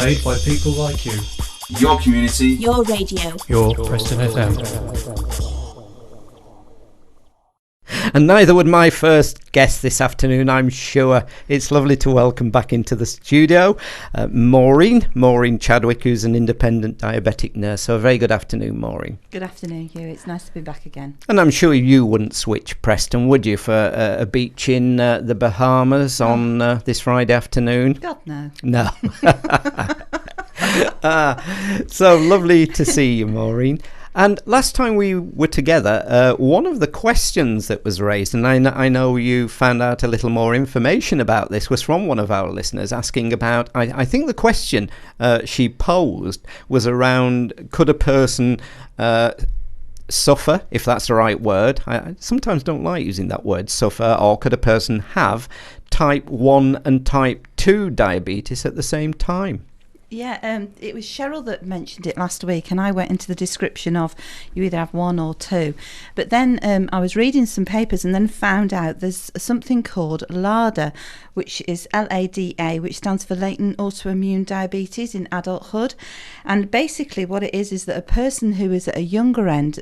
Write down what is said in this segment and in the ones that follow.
Made by people like you. Your community. Your radio. Your Preston FM. And neither would my first guest this afternoon, I'm sure. It's lovely to welcome back into the studio Maureen Chadwick, who's an independent diabetic nurse. So a very good afternoon, Maureen. Good afternoon, Hugh. It's nice to be back again. And I'm sure you wouldn't switch, Preston, would you, for a beach in the Bahamas on this Friday afternoon? God, no. No. So lovely to see you, Maureen. And last time we were together, one of the questions that was raised, and I know you found out a little more information about this, was from one of our listeners asking about, I think the question she posed was around, could a person suffer, if that's the right word? I sometimes don't like using that word, suffer, or could a person have type 1 and type 2 diabetes at the same time? Yeah, it was Cheryl that mentioned it last week, and I went into the description of you either have 1 or 2. But then I was reading some papers and then found out there's something called LADA, which is LADA, which stands for latent autoimmune diabetes in adulthood. And basically what it is that a person who is at a younger end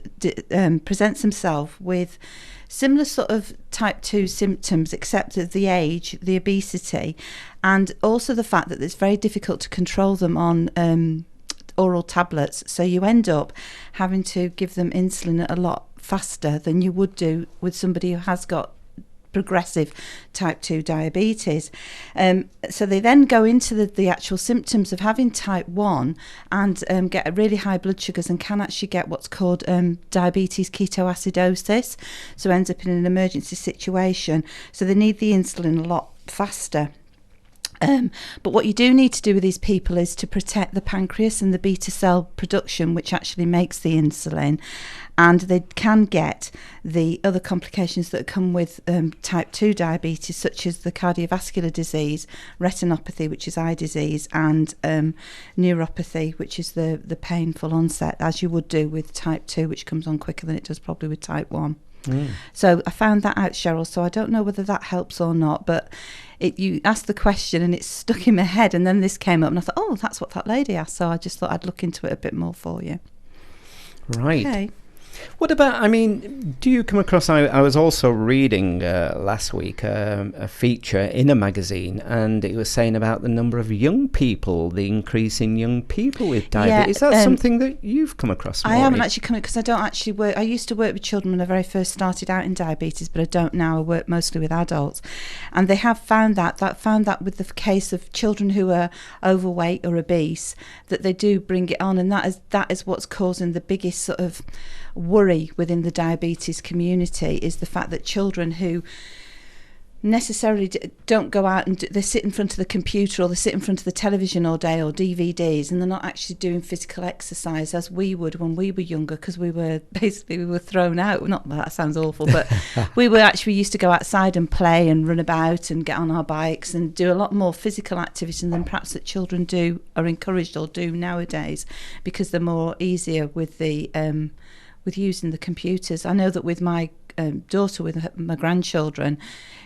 presents himself with similar sort of type 2 symptoms, except at the age, the obesity, and also the fact that it's very difficult to control them on oral tablets. So you end up having to give them insulin a lot faster than you would do with somebody who has got progressive type 2 diabetes. So they then go into the actual symptoms of having type 1 and get really high blood sugars and can actually get what's called diabetes ketoacidosis, so ends up in an emergency situation. So they need the insulin a lot faster. But what you do need to do with these people is to protect the pancreas and the beta cell production, which actually makes the insulin. And they can get the other complications that come with type 2 diabetes, such as the cardiovascular disease, retinopathy, which is eye disease, and neuropathy, which is the painful onset, as you would do with type 2, which comes on quicker than it does probably with type 1. So I found that out, Cheryl, so I don't know whether that helps or not, but you asked the question and it stuck in my head, and then this came up and I thought, oh, that's what that lady asked, so I just thought I'd look into it a bit more for you. Right. Okay. What about, I mean, do you come across, I was also reading last week a feature in a magazine, and it was saying about the number of young people, the increase in young people with diabetes. Yeah, Is that something that you've come across, Maureen? I haven't actually come, because I don't actually work. I used to work with children when I very first started out in diabetes, but I don't now. I work mostly with adults. And they have found that with the case of children who are overweight or obese, that they do bring it on, and that is what's causing the biggest sort of worry within the diabetes community, is the fact that children who necessarily don't go out and they sit in front of the computer or they sit in front of the television all day or DVDs, and they're not actually doing physical exercise as we would when we were younger, because we were thrown out. Not that sounds awful, but we used to go outside and play and run about and get on our bikes and do a lot more physical activity than perhaps that children are encouraged or do nowadays, because they're more easier with the with using the computers. I know that with my daughter, with my grandchildren,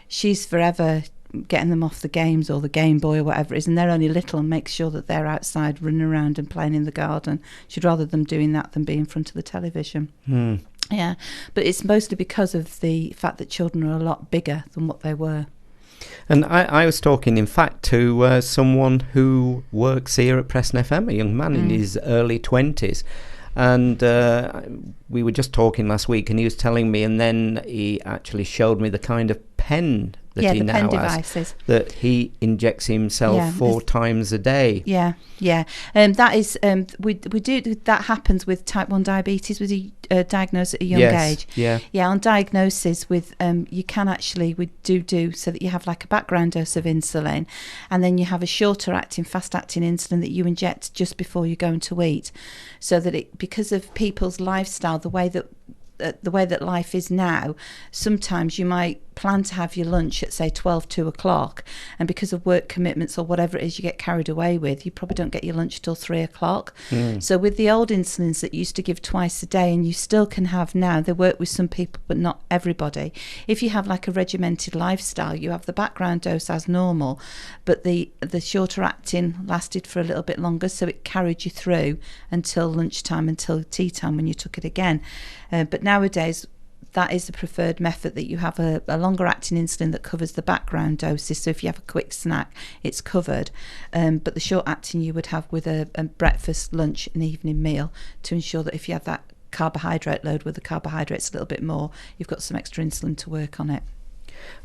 she's forever getting them off the games or the Game Boy or whatever it is, and they're only little, and makes sure that they're outside running around and playing in the garden. She'd rather them doing that than be in front of the television. Yeah, but it's mostly because of the fact that children are a lot bigger than what they were. And I was talking, in fact, to someone who works here at Preston FM, a young man in his early 20s. And we were just talking last week, and he was telling me, and then he actually showed me the kind of pen that he now has, devices that he injects himself 4 times a day. That is we do that happens with type 1 diabetes, with diagnosed at a young age. On diagnosis with you can actually, we do so that you have like a background dose of insulin, and then you have a shorter acting, fast acting insulin that you inject just before you're going to eat, so that because of people's lifestyle, the way that life is now, sometimes you might plan to have your lunch at say 2 o'clock, and because of work commitments or whatever it is you get carried away with, you probably don't get your lunch till 3 o'clock. So with the old insulins that used to give twice a day, and you still can have now, they work with some people but not everybody. If you have like a regimented lifestyle, you have the background dose as normal, but the shorter acting lasted for a little bit longer, so it carried you through until lunchtime, until tea time when you took it again. But nowadays that is the preferred method, that you have a longer acting insulin that covers the background doses. So if you have a quick snack, it's covered. But the short acting you would have with a breakfast, lunch and evening meal, to ensure that if you have that carbohydrate load with the carbohydrates a little bit more, you've got some extra insulin to work on it.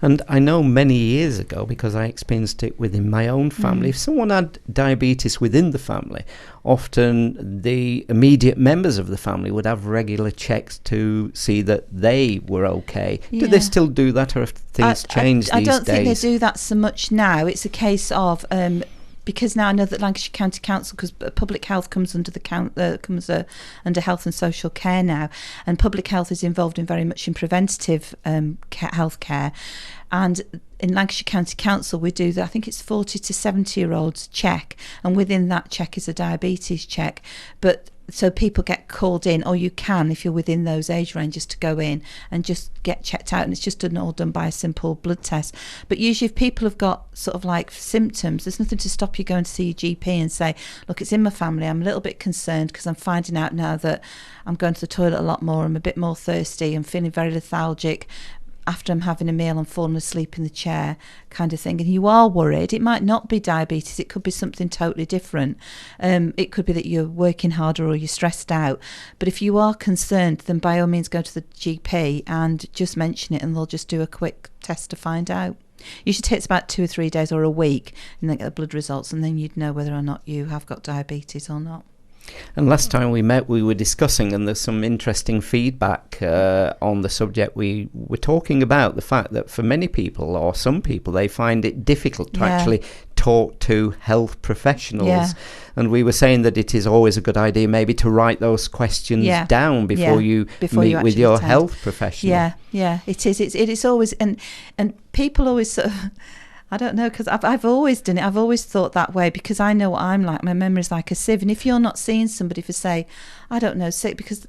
And I know many years ago, because I experienced it within my own family, if someone had diabetes within the family, often the immediate members of the family would have regular checks to see that they were okay. Do they still do that, or have things changed these days? I don't think they do that so much now. It's a case of... because now I know that Lancashire County Council, because public health comes under under health and social care now, and public health is involved in very much in preventative health care. And in Lancashire County Council, we do I think it's 40 to 70-year-olds check, and within that check is a diabetes check. But so people get called in, or you can, if you're within those age ranges, to go in and just get checked out, and it's just all done by a simple blood test. But usually if people have got sort of like symptoms, there's nothing to stop you going to see your GP and say, look, it's in my family, I'm a little bit concerned because I'm finding out now that I'm going to the toilet a lot more, I'm a bit more thirsty, I'm feeling very lethargic after I'm having a meal and falling asleep in the chair, kind of thing. And you are worried. It might not be diabetes, it could be something totally different. It could be that you're working harder or you're stressed out. But if you are concerned, then by all means go to the GP and just mention it, and they'll just do a quick test to find out. Usually takes about 2 or 3 days or a week, and then get the blood results, and then you'd know whether or not you have got diabetes or not. And last time we met, we were discussing, and there's some interesting feedback on the subject. We were talking about the fact that for many people, or some people, they find it difficult to actually talk to health professionals. And we were saying that it is always a good idea maybe to write those questions down before you meet with your health professional. Yeah, it is. It's always, and people always sort of... I don't know, because I've always done it. I've always thought that way, because I know what I'm like. My memory's like a sieve. And if you're not seeing somebody for, say, I don't know, because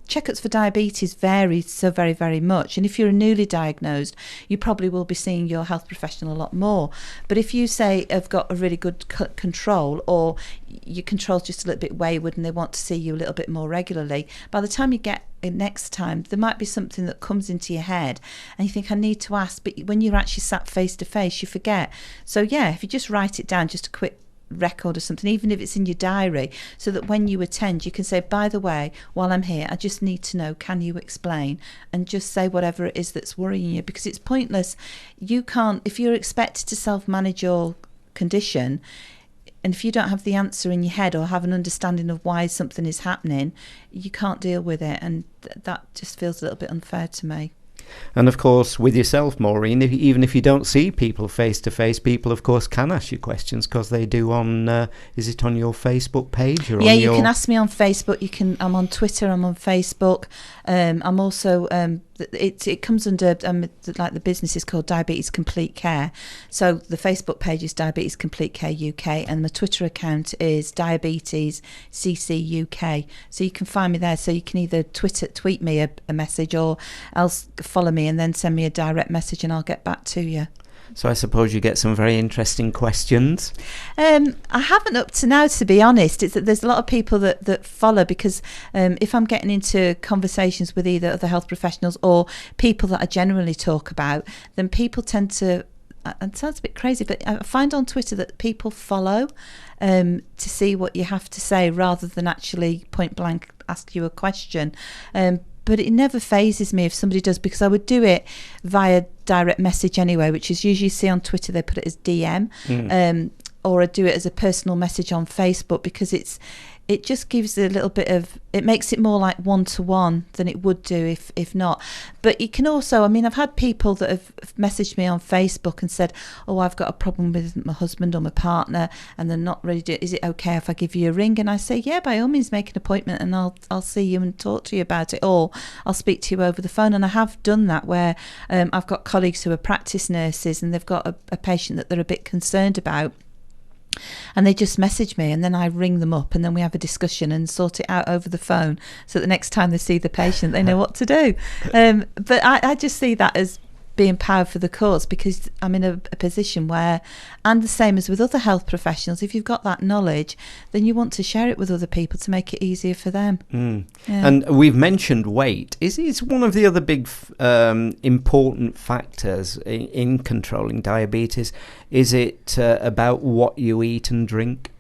checkups for diabetes vary so very, very much. And if you're newly diagnosed, you probably will be seeing your health professional a lot more. But if you, say, have got a really good control, or your control's just a little bit wayward and they want to see you a little bit more regularly, by the time you get next time, there might be something that comes into your head and you think, I need to ask, but when you're actually sat face to face, you forget. So if you just write it down, just a quick record or something, even if it's in your diary, so that when you attend you can say, by the way, while I'm here, I just need to know, can you explain? And just say whatever it is that's worrying you, because it's pointless. You can't, if you're expected to self-manage your condition, and if you don't have the answer in your head or have an understanding of why something is happening, you can't deal with it, and that just feels a little bit unfair to me. And of course, with yourself, Maureen, even if you don't see people face to face, people of course can ask you questions, because they do on. Is it on your Facebook page? Or you can ask me on Facebook. I'm on Twitter. I'm on Facebook. I'm also. It comes under like the business is called Diabetes Complete Care. So the Facebook page is Diabetes Complete Care UK, and the Twitter account is Diabetes CC UK. So you can find me there. So you can either tweet me a message, or else follow me and then send me a direct message, and I'll get back to you. So I suppose you get some very interesting questions. I haven't up to now, to be honest. It's that there's a lot of people that follow, because if I'm getting into conversations with either other health professionals or people that I generally talk about, then people tend to, it sounds a bit crazy, but I find on Twitter that people follow to see what you have to say, rather than actually point blank ask you a question. But it never phases me if somebody does, because I would do it via direct message anyway, which is usually, see on Twitter they put it as DM. or I do it as a personal message on Facebook, because it just gives a little bit of, it makes it more like one-to-one than it would do if not. But you can also, I mean, I've had people that have messaged me on Facebook and said, oh, I've got a problem with my husband or my partner, and they're not ready to, is it okay if I give you a ring? And I say, yeah, by all means, make an appointment and I'll see you and talk to you about it, or I'll speak to you over the phone. And I have done that where I've got colleagues who are practice nurses, and they've got a patient that they're a bit concerned about, and they just message me, and then I ring them up, and then we have a discussion and sort it out over the phone, so that the next time they see the patient they know what to do. But I just see that as being power for the cause, because I'm in a position where, and the same as with other health professionals, if you've got that knowledge, then you want to share it with other people to make it easier for them. Yeah. And we've mentioned weight. Is one of the other big important factors in controlling diabetes? Is it about what you eat and drink?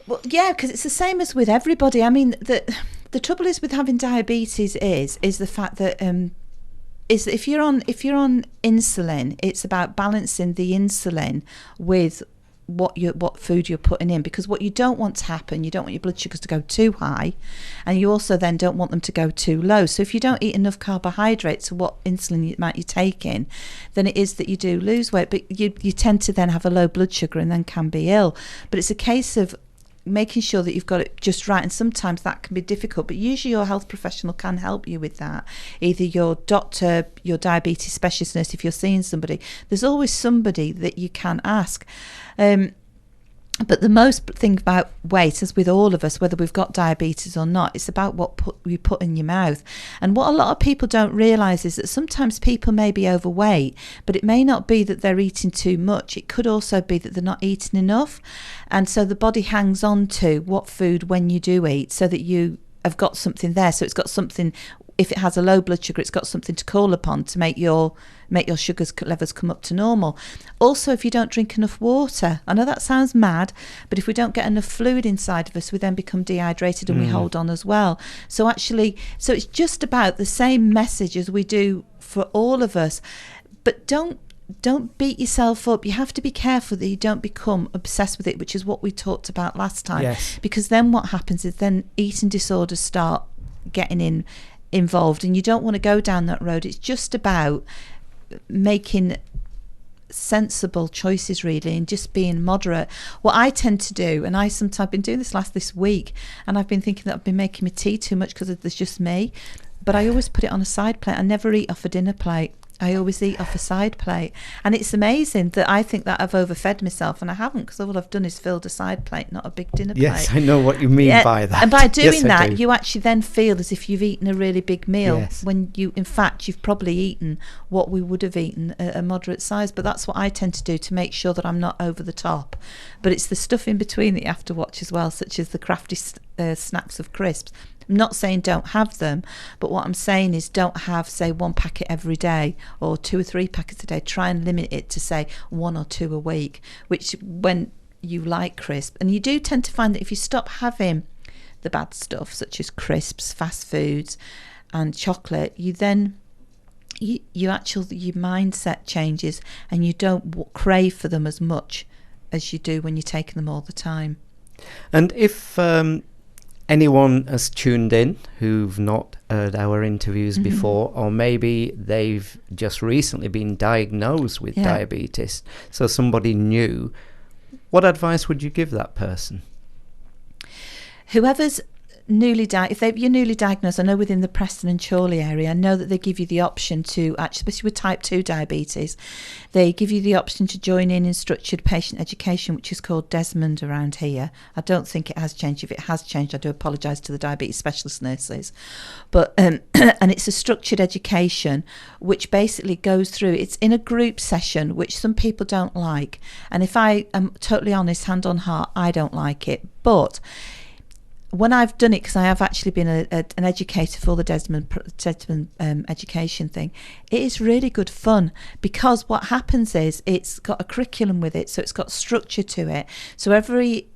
Well, yeah, because it's the same as with everybody. I mean, the trouble is with having diabetes is the fact that is that if you're on insulin, it's about balancing the insulin with what food you're putting in, because what you don't want to happen, you don't want your blood sugars to go too high, and you also then don't want them to go too low. So if you don't eat enough carbohydrates to what insulin amount you're taking, then it is that you do lose weight, but you tend to then have a low blood sugar and then can be ill. But it's a case of making sure that you've got it just right, and sometimes that can be difficult, but usually your health professional can help you with that, either your doctor, your diabetes specialist nurse, if you're seeing somebody. There's always somebody that you can ask. But the most thing about weight, as with all of us, whether we've got diabetes or not, it's about what you put in your mouth. And what a lot of people don't realise is that sometimes people may be overweight, but it may not be that they're eating too much. It could also be that they're not eating enough. And so the body hangs on to what food when you do eat, so that you have got something there. So it's got something, if it has a low blood sugar, it's got something to call upon to make your sugar levels come up to normal. Also, if you don't drink enough water, I know that sounds mad, but if we don't get enough fluid inside of us, we then become dehydrated and we hold on as well. So it's just about the same message as we do for all of us. But don't beat yourself up. You have to be careful that you don't become obsessed with it, which is what we talked about last time. Yes. Because then what happens is then eating disorders start getting involved, and you don't want to go down that road. It's just about making sensible choices, really, and just being moderate. What I tend to do, and I've been doing this week, and I've been thinking that I've been making my tea too much because there's just me, but I always put it on a side plate. I never eat off a dinner plate. I always eat off a side plate. And it's amazing that I think that I've overfed myself, and I haven't, because all I've done is filled a side plate, not a big dinner plate. Yes, I know what you mean by that. And by doing Yes, that, you actually then feel as if you've eaten a really big meal, Yes. when in fact, you've probably eaten what we would have eaten at a moderate size. But that's what I tend to do to make sure that I'm not over the top. But it's the stuff in between that you have to watch as well, such as the crafty snacks of crisps. I'm not saying don't have them, but what I'm saying is don't have, say, one packet every day or 2 or 3 packets a day. Try and limit it to, say, 1 or 2 a week, which when you like crisp. And you do tend to find that if you stop having the bad stuff, such as crisps, fast foods and chocolate, you then your mindset changes, and you don't crave for them as much as you do when you're taking them all the time. And if anyone has tuned in who've not heard our interviews before, or maybe they've just recently been diagnosed with diabetes, so somebody new, what advice would you give that person? Whoever's if you're newly diagnosed, I know within the Preston and Chorley area, I know that they give you the option to actually, especially with type 2 diabetes, they give you the option to join in structured patient education, which is called Desmond around here. I don't think it has changed. If it has changed, I do apologise to the diabetes specialist nurses. But and it's a structured education which basically goes through, it's in a group session, which some people don't like. And if I am totally honest, hand on heart, I don't like it. But when I've done it, because I have actually been an educator for the Desmond education thing, it is really good fun, because what happens is it's got a curriculum with it, so it's got structure to it. So every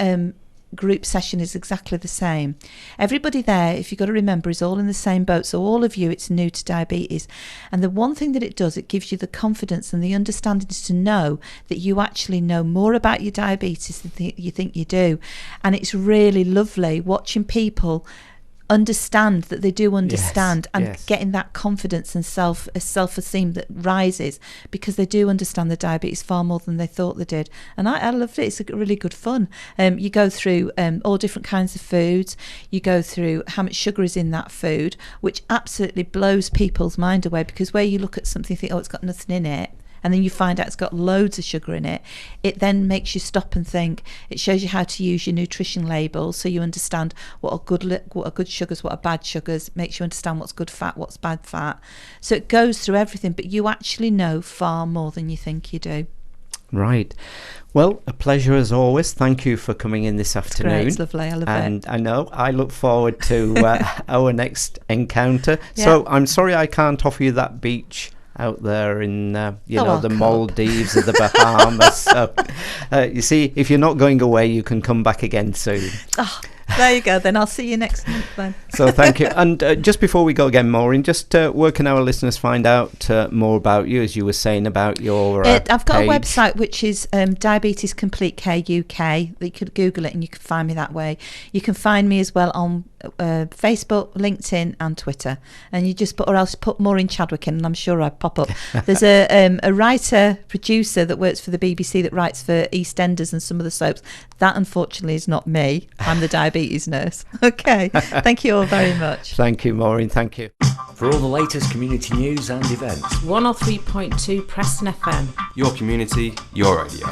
group session is exactly the same. Everybody there, if you've got to remember, is all in the same boat. So all of you, it's new to diabetes. And the one thing that it does, it gives you the confidence and the understanding to know that you actually know more about your diabetes than you think you do. And it's really lovely watching people understand that they do understand, and getting that confidence and self-esteem that rises because they do understand the diabetes far more than they thought they did. And I loved it. It's really good fun. You go through all different kinds of foods. You go through how much sugar is in that food, which absolutely blows people's mind away, because where you look at something and think, oh, it's got nothing in it, and then you find out it's got loads of sugar in it, it then makes you stop and think. It shows you how to use your nutrition labels, so you understand what are good sugars, what are bad sugars. It makes you understand what's good fat, what's bad fat. So it goes through everything, but you actually know far more than you think you do. Right. Well, a pleasure as always. Thank you for coming in this afternoon. Great, it's lovely. I love it. And I know I look forward to our next encounter. Yeah. So I'm sorry I can't offer you that beach out there in the Maldives or the Bahamas. So, you see, if you're not going away, you can come back again soon. Oh, there you go. Then I'll see you next month then. So thank you. And just before we go again, Maureen, just where can our listeners find out more about you, as you were saying about your I've got page? a website which is Diabetes Complete Care UK. You could Google it and you can find me that way. You can find me as well on Facebook, LinkedIn and Twitter. And you just put Maureen Chadwick in and I'm sure I'd pop up. There's a writer, producer that works for the BBC that writes for EastEnders and some of the soaps. That unfortunately is not me. I'm the diabetes nurse. Okay. Thank you all very much. Thank you, Maureen. Thank you. For all the latest community news and events, 103.2 Preston FM. Your community, your radio.